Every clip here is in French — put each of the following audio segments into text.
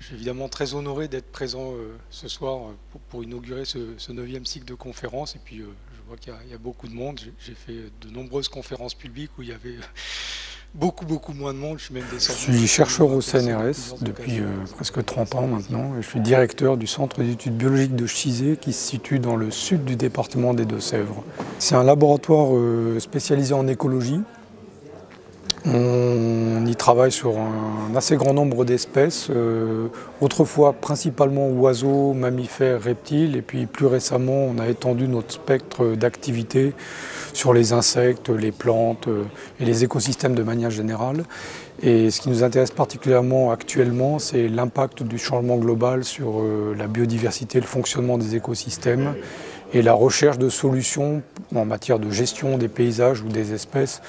suis évidemment très honoré d'être présent ce soir pour inaugurer ce 9e cycle de conférences. Et puis, je vois qu'il y a beaucoup de monde. J'ai fait de nombreuses conférences publiques où il y avait beaucoup moins de monde. Je suis chercheur au CNRS depuis presque 30 ans maintenant. Et je suis directeur du Centre d'études biologiques de Chizé qui se situe dans le sud du département des Deux-Sèvres. C'est un laboratoire spécialisé en écologie. On y travaille sur un assez grand nombre d'espèces, autrefois principalement oiseaux, mammifères, reptiles, et puis plus récemment on a étendu notre spectre d'activité sur les insectes, les plantes et les écosystèmes de manière générale. Et ce qui nous intéresse particulièrement actuellement, c'est l'impact du changement global sur la biodiversité, le fonctionnement des écosystèmes et la recherche de solutions en matière de gestion des paysages ou des espèces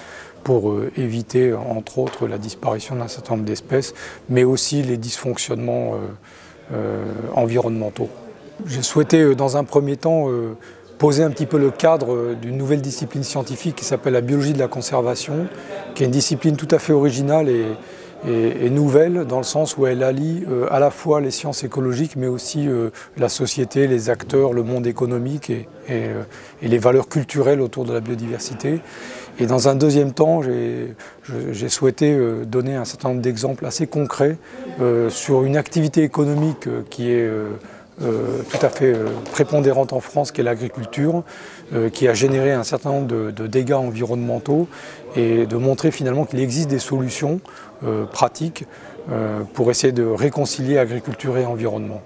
pour éviter, entre autres, la disparition d'un certain nombre d'espèces, mais aussi les dysfonctionnements environnementaux. J'ai souhaité, dans un premier temps, poser un petit peu le cadre d'une nouvelle discipline scientifique qui s'appelle la biologie de la conservation, qui est une discipline tout à fait originale et nouvelle, dans le sens où elle allie à la fois les sciences écologiques, mais aussi la société, les acteurs, le monde économique et les valeurs culturelles autour de la biodiversité. Et dans un deuxième temps, j'ai souhaité donner un certain nombre d'exemples assez concrets sur une activité économique qui est tout à fait prépondérante en France, qui est l'agriculture, qui a généré un certain nombre de dégâts environnementaux, et de montrer finalement qu'il existe des solutions pratiques pour essayer de réconcilier agriculture et environnement.